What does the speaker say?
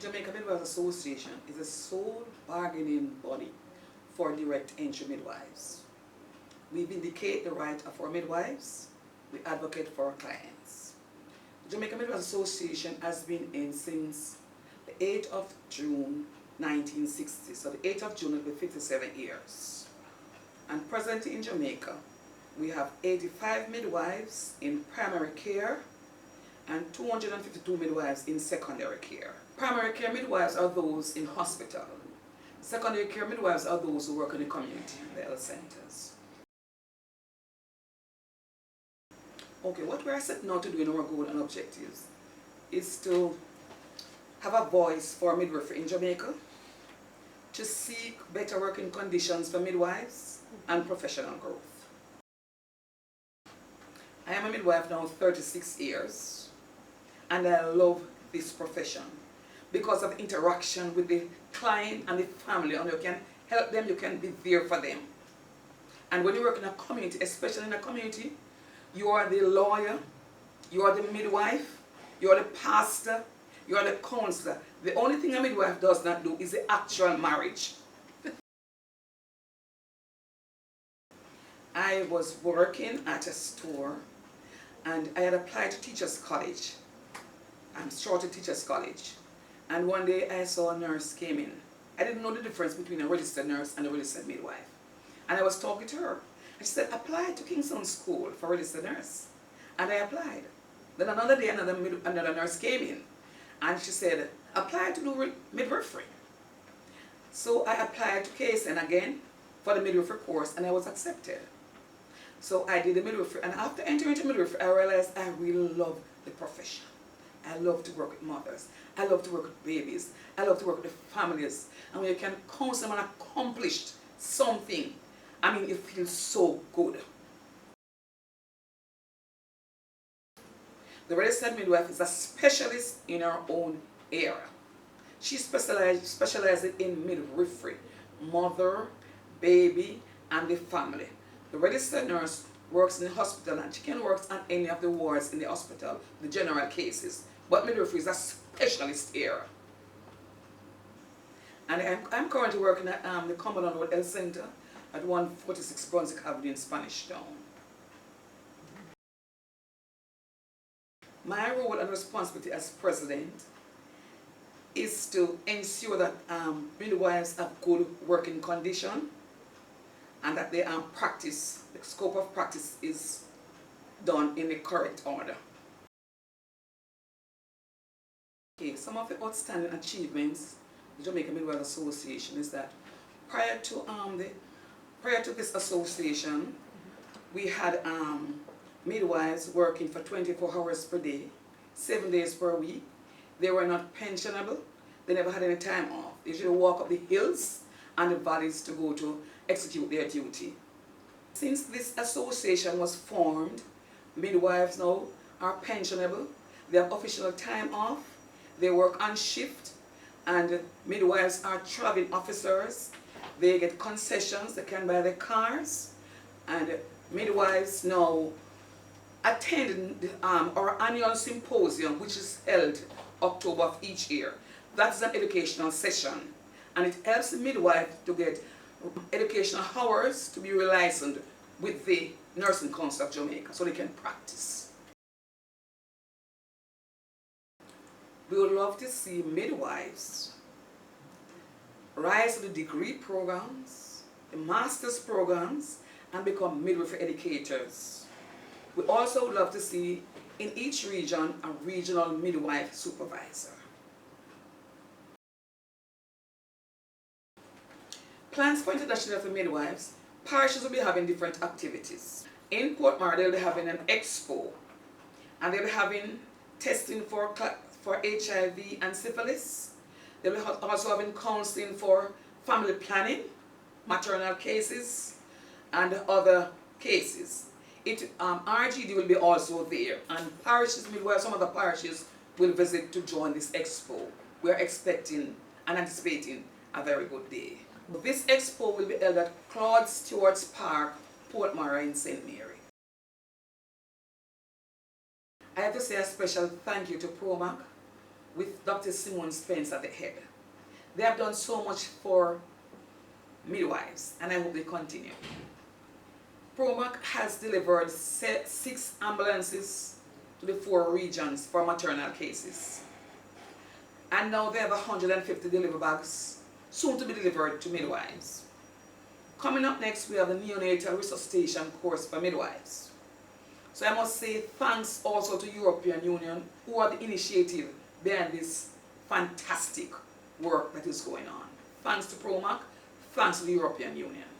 Jamaica Midwives Association is a sole bargaining body for direct entry midwives. We vindicate the right of our midwives. We advocate for our clients. The Jamaica Midwives Association has been in since the 8th of June 1960. So the 8th of June will be 57 years. And presently in Jamaica, we have 85 midwives in primary care and 252 midwives in secondary care. Primary care midwives are those in hospital. Secondary care midwives are those who work in the community, the health centers. Okay, what we are set now to do in our goal and objectives is to have a voice for midwifery in Jamaica, to seek better working conditions for midwives and professional growth. I am a midwife now 36 years, and I love this profession because of interaction with the client and the family, and you can help them, you can be there for them. And when you work in a community, especially in a community, you are the lawyer, you are the midwife, you are the pastor, you are the counselor. The only thing a midwife does not do is the actual marriage. I was working at a store and I had applied to Teachers College. I'm short of Teachers College. And one day I saw a nurse came in. I didn't know the difference between a registered nurse and a registered midwife. And I was talking to her. And she said, apply to Kingston School for registered nurse. And I applied. Then another day another nurse came in. And she said, apply to do midwifery. So I applied to KSN again for the midwifery course and I was accepted. So I did the midwifery, and after entering into midwifery, I realized I really love the profession. I love to work with mothers. I love to work with babies. I love to work with the families. And when you can counsel them and accomplish something, I mean, it feels so good. The registered midwife is a specialist in her own area. She specializes in midwifery, mother, baby, and the family. The registered nurse works in the hospital and she can work on any of the wards in the hospital, the general cases. But midwifery is a specialist area. And I'm currently working at the Commonwealth Health Center at 146 Brunswick Avenue in Spanish Town. My role and responsibility as president is to ensure that midwives have good working condition and that they practice, the scope of practice is done in the correct order. Okay, some of the outstanding achievements the Jamaica Midwives Association is that prior to this association, we had midwives working for 24 hours per day, 7 days per week. They were not pensionable. They never had any time off. They usually walk up the hills and the valleys to go to execute their duty. Since this association was formed, midwives now are pensionable. They have official time off. They work on shift, and midwives are traveling officers. They get concessions. They can buy their cars, and midwives now attend our annual symposium, which is held October of each year. That's an educational session, and it helps the midwife to get educational hours to be relicensed with the Nursing Council of Jamaica so they can practice. We would love to see midwives rise to the degree programs, the master's programs, and become midwifery educators. We also would love to see in each region a regional midwife supervisor. Plans for International for Midwives, parishes will be having different activities. In Portmore, they'll be having an expo, and they'll be having testing for HIV and syphilis. They'll be also having counseling for family planning, maternal cases, and other cases. RGD will be also there, and parishes, midwives, some other parishes will visit to join this expo. We are expecting and anticipating a very good day. This expo will be held at Claude Stewart's Park, Portmore in St. Mary. I have to say a special thank you to PROMAC with Dr. Simone Spence at the head. They have done so much for midwives, and I hope they continue. PROMAC has delivered 6 ambulances to the 4 regions for maternal cases. And now they have 150 delivery bags soon to be delivered to midwives. Coming up next, we have the neonatal resuscitation course for midwives. So I must say thanks also to European Union, who are the initiative behind this fantastic work that is going on. Thanks to PROMAC, thanks to the European Union.